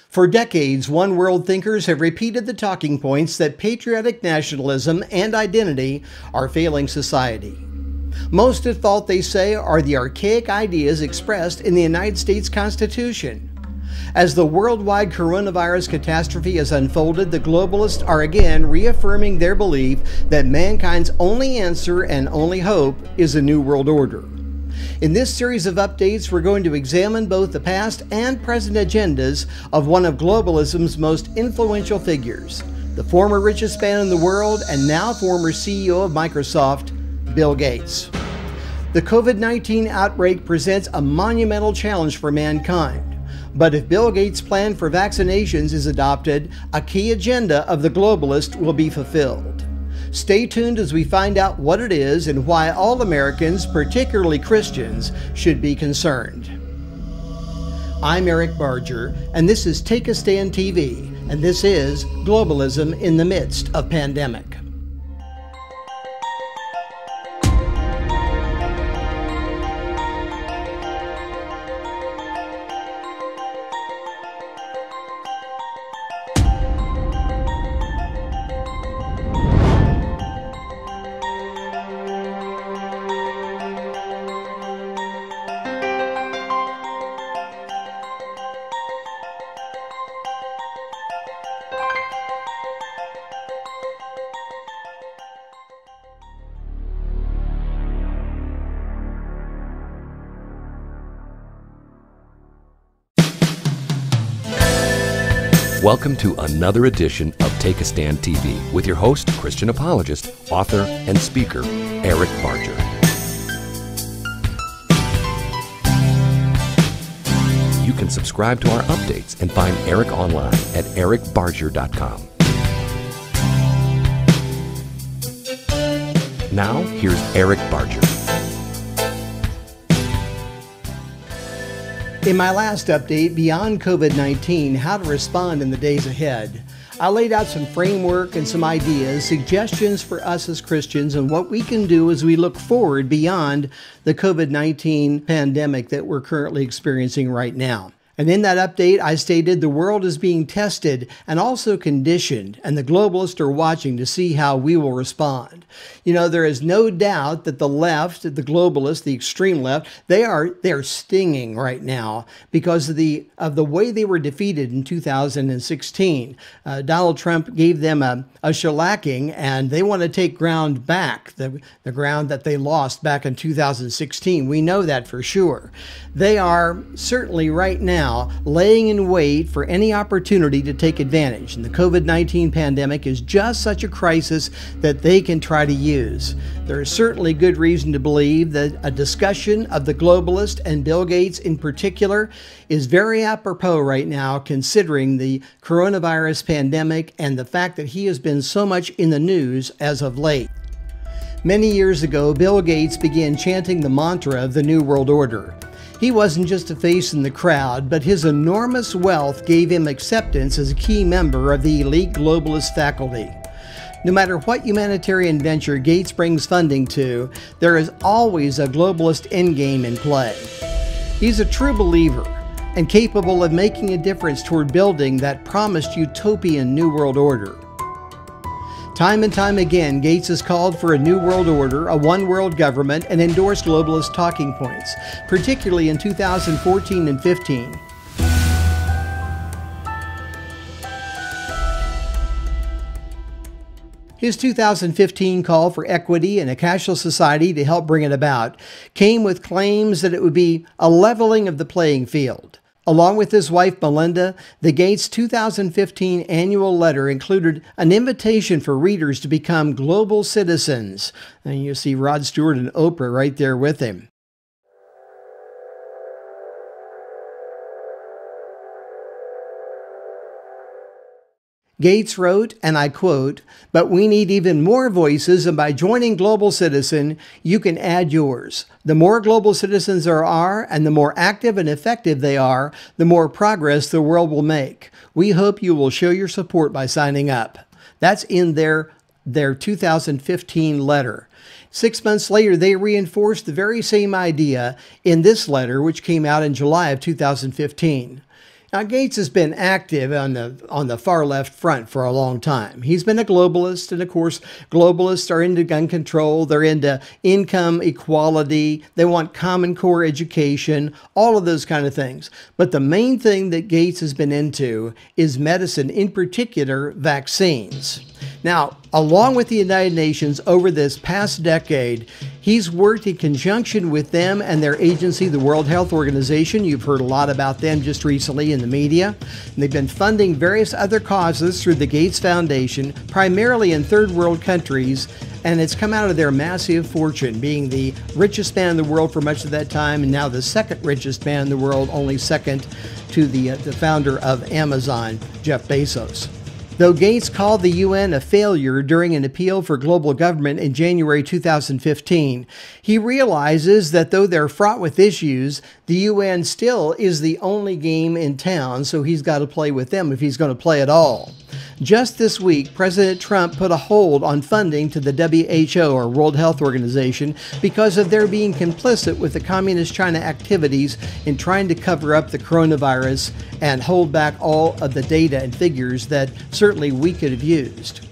For decades, one-world thinkers have repeated the talking points that patriotic nationalism and identity are failing society. Most have thought, they say, are the archaic ideas expressed in the United States Constitution. As the worldwide coronavirus catastrophe has unfolded, the globalists are again reaffirming their belief that mankind's only answer and only hope is a new world order. In this series of updates, we're going to examine both the past and present agendas of one of globalism's most influential figures, the former richest man in the world and now former CEO of Microsoft, Bill Gates. The COVID-19 outbreak presents a monumental challenge for mankind. But if Bill Gates' plan for vaccinations is adopted, a key agenda of the globalist will be fulfilled. Stay tuned as we find out what it is and why all Americans, particularly Christians, should be concerned. I'm Eric Barger, and this is Take a Stand TV, and this is Globalism in the Midst of Pandemic. Welcome to another edition of Take a Stand TV with your host, Christian apologist, author, and speaker, Eric Barger. You can subscribe to our updates and find Eric online at ericbarger.com. Now, here's Eric Barger. In my last update, Beyond COVID-19, How to Respond in the Days Ahead, I laid out some framework and some ideas, suggestions for us as Christians and what we can do as we look forward beyond the COVID-19 pandemic that we're currently experiencing right now. And in that update, I stated the world is being tested and also conditioned, and the globalists are watching to see how we will respond. You know, there is no doubt that the left, the globalists, the extreme left, they're stinging right now because of the way they were defeated in 2016. Donald Trump gave them a shellacking, and they want to take ground back, the ground that they lost back in 2016. We know that for sure. They are certainly right now laying in wait for any opportunity to take advantage. And the COVID-19 pandemic is just such a crisis that they can try to use. There is certainly good reason to believe that a discussion of the globalist and Bill Gates in particular is very apropos right now, considering the coronavirus pandemic and the fact that he has been so much in the news as of late. Many years ago, Bill Gates began chanting the mantra of the New World Order. He wasn't just a face in the crowd, but his enormous wealth gave him acceptance as a key member of the elite globalist faculty. No matter what humanitarian venture Gates brings funding to, there is always a globalist endgame in play. He's a true believer and capable of making a difference toward building that promised utopian New World Order. Time and time again, Gates has called for a new world order, a one-world government, and endorsed globalist talking points, particularly in 2014 and 15. His 2015 call for equity and a cashless society to help bring it about came with claims that it would be a leveling of the playing field. Along with his wife, Melinda, the Gates 2015 annual letter included an invitation for readers to become global citizens. And you see Rod Stewart and Oprah right there with him. Gates wrote, and I quote, "But we need even more voices, and by joining Global Citizen, you can add yours. The more global citizens there are, and the more active and effective they are, the more progress the world will make. We hope you will show your support by signing up." That's in their 2015 letter. 6 months later, they reinforced the very same idea in this letter, which came out in July of 2015. Now, Gates has been active on the far left front for a long time. He's been a globalist, and of course, globalists are into gun control. They're into income equality. They want Common Core education, all of those kind of things. But the main thing that Gates has been into is medicine, in particular, vaccines. Now, along with the United Nations over this past decade, he's worked in conjunction with them and their agency, the World Health Organization. You've heard a lot about them just recently in the media. And they've been funding various other causes through the Gates Foundation, primarily in third world countries, and it's come out of their massive fortune, being the richest man in the world for much of that time, and now the second richest man in the world, only second to the founder of Amazon, Jeff Bezos. Though Gates called the UN a failure during an appeal for global government in January 2015, he realizes that though they're fraught with issues, the UN still is the only game in town, so he's got to play with them if he's going to play at all. Just this week, President Trump put a hold on funding to the WHO, or World Health Organization, because of their being complicit with the Communist China activities in trying to cover up the coronavirus and hold back all of the data and figures that certainly we could have used.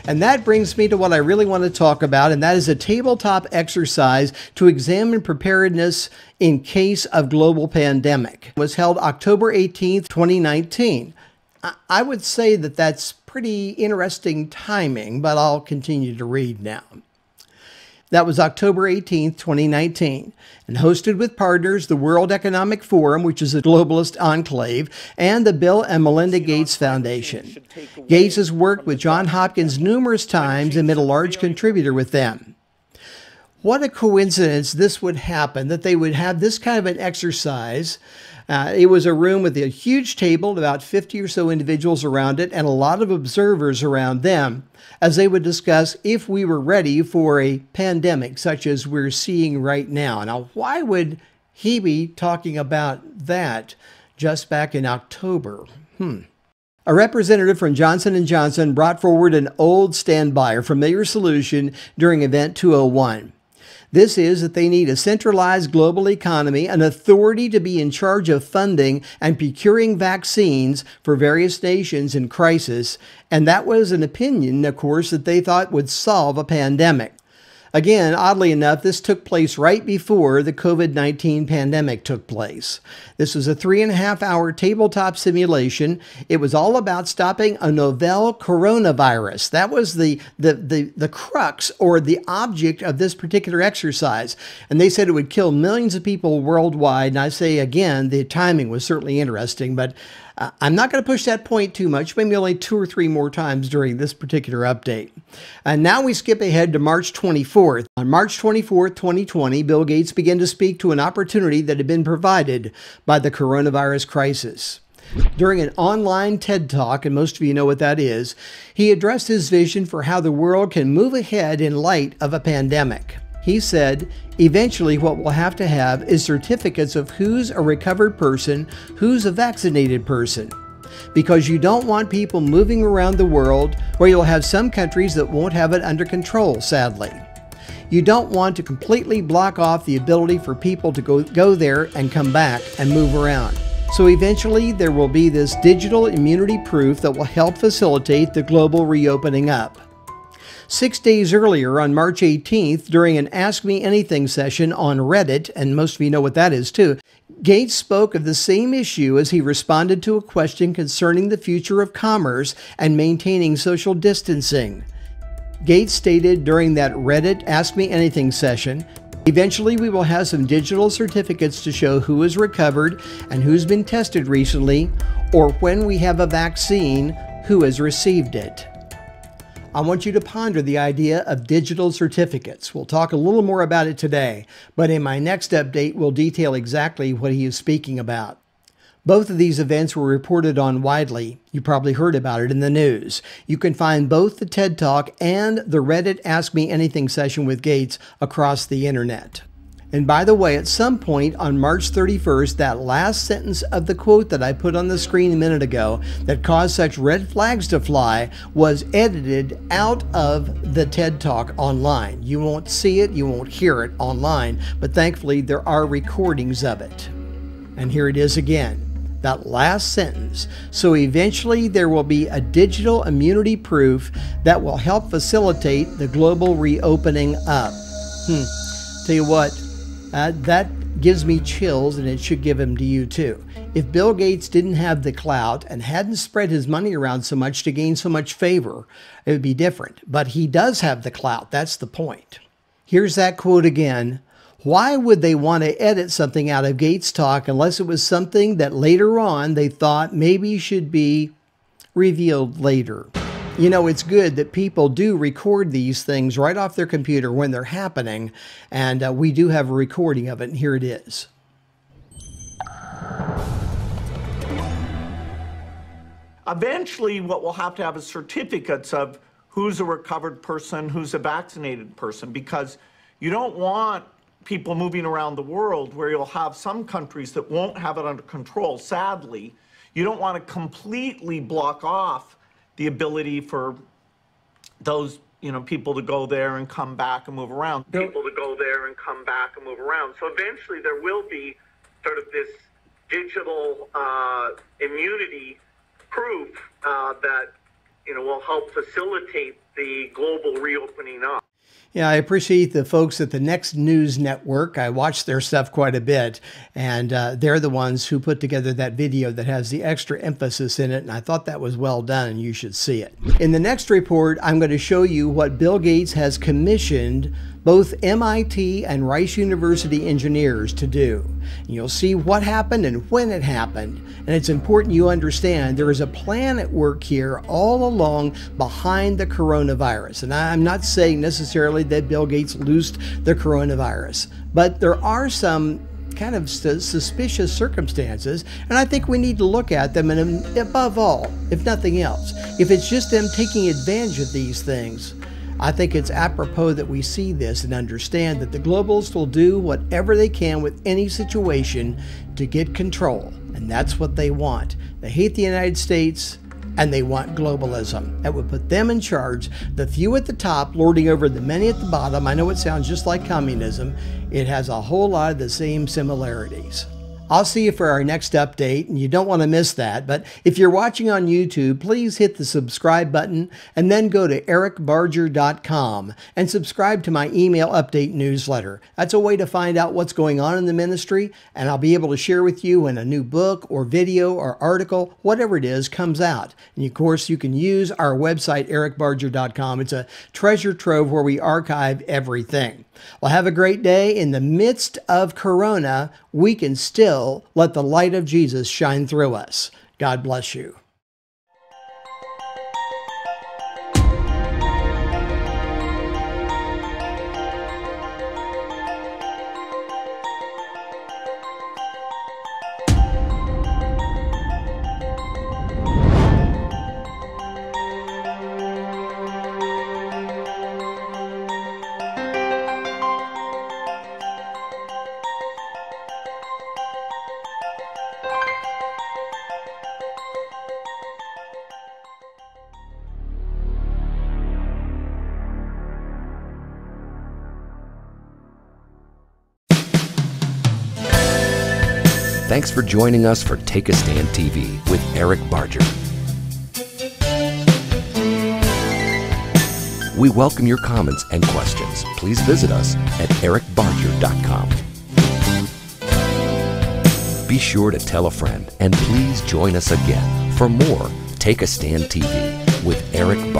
And that brings me to what I really want to talk about, and that is a tabletop exercise to examine preparedness in case of global pandemic. It was held October 18th, 2019. I would say that that's pretty interesting timing, but I'll continue to read now. That was October 18th, 2019, and hosted with partners the World Economic Forum, which is a globalist enclave, and the Bill and Melinda Gates Foundation. Gates has worked with Johns Hopkins numerous times and been a large contributor with them. What a coincidence this would happen, that they would have this kind of an exercise. It was a room with a huge table, about 50 or so individuals around it, and a lot of observers around them, as they would discuss if we were ready for a pandemic such as we're seeing right now. Now, why would he be talking about that just back in October? A representative from Johnson & Johnson brought forward an old standby or familiar solution during Event 201. This is that they need a centralized global economy, an authority to be in charge of funding and procuring vaccines for various nations in crisis, and that was an opinion, of course, that they thought would solve a pandemic. Again, oddly enough, this took place right before the COVID-19 pandemic took place. This was a 3.5-hour tabletop simulation. It was all about stopping a novel coronavirus. That was the crux or the object of this particular exercise. And they said it would kill millions of people worldwide. And I say again, the timing was certainly interesting, but I'm not going to push that point too much, maybe only 2 or 3 more times during this particular update. And now we skip ahead to March 24th. On March 24th, 2020, Bill Gates began to speak to an opportunity that had been provided by the coronavirus crisis. During an online TED Talk, and most of you know what that is, he addressed his vision for how the world can move ahead in light of a pandemic. He said, eventually what we'll have to have is certificates of who's a recovered person, who's a vaccinated person. Because you don't want people moving around the world where you'll have some countries that won't have it under control, sadly. You don't want to completely block off the ability for people to go there and come back and move around. So eventually there will be this digital immunity proof that will help facilitate the global reopening up. 6 days earlier, on March 18th, during an Ask Me Anything session on Reddit, and most of you know what that is too, Gates spoke of the same issue as he responded to a question concerning the future of commerce and maintaining social distancing. Gates stated during that Reddit Ask Me Anything session, eventually we will have some digital certificates to show who has recovered and who's been tested recently, or when we have a vaccine, who has received it. I want you to ponder the idea of digital certificates. We'll talk a little more about it today, but in my next update, we'll detail exactly what he is speaking about. Both of these events were reported on widely. You probably heard about it in the news. You can find both the TED Talk and the Reddit Ask Me Anything session with Gates across the internet. And by the way, at some point on March 31st, that last sentence of the quote that I put on the screen a minute ago that caused such red flags to fly was edited out of the TED Talk online. You won't see it, you won't hear it online, but thankfully there are recordings of it. And here it is again. that last sentence. So eventually there will be a digital immunity proof that will help facilitate the global reopening up. Tell you what, that gives me chills, and it should give them to you too. If Bill Gates didn't have the clout and hadn't spread his money around so much to gain so much favor, it would be different. But he does have the clout. That's the point. Here's that quote again. Why would they want to edit something out of Gates' talk unless it was something that later on they thought maybe should be revealed later? You know, it's good that people do record these things right off their computer when they're happening, and we do have a recording of it, and here it is. Eventually, what we'll have to have is certificates of who's a recovered person, who's a vaccinated person, because you don't want people moving around the world where you'll have some countries that won't have it under control. Sadly, you don't want to completely block off the ability for those, people to go there and come back and move around. So eventually there will be sort of this digital immunity proof that, will help facilitate the global reopening up. Yeah, I appreciate the folks at the Next News Network. I watch their stuff quite a bit, and they're the ones who put together that video that has the extra emphasis in it, and I thought that was well done, and you should see it. In the next report, I'm going to show you what Bill Gates has commissioned both MIT and Rice University engineers to do. And you'll see what happened and when it happened. And it's important you understand there is a plan at work here all along behind the coronavirus. And I'm not saying necessarily that Bill Gates loosed the coronavirus, but there are some kind of suspicious circumstances, and I think we need to look at them, and above all, if nothing else, if it's just them taking advantage of these things, I think it's apropos that we see this and understand that the globalists will do whatever they can with any situation to get control. And that's what they want. They hate the United States, and they want globalism. That would put them in charge, the few at the top lording over the many at the bottom. I know it sounds just like communism. It has a whole lot of the same similarities. I'll see you for our next update, and you don't want to miss that. But if you're watching on YouTube, please hit the subscribe button and then go to ericbarger.com and subscribe to my email update newsletter. That's a way to find out what's going on in the ministry, and I'll be able to share with you when a new book or video or article, whatever it is, comes out. And of course, you can use our website, ericbarger.com. It's a treasure trove where we archive everything. Well, have a great day. In the midst of Corona, we can still let the light of Jesus shine through us. God bless you. Thanks for joining us for Take a Stand TV with Eric Barger. We welcome your comments and questions. Please visit us at ericbarger.com. Be sure to tell a friend, and please join us again for more Take a Stand TV with Eric Barger.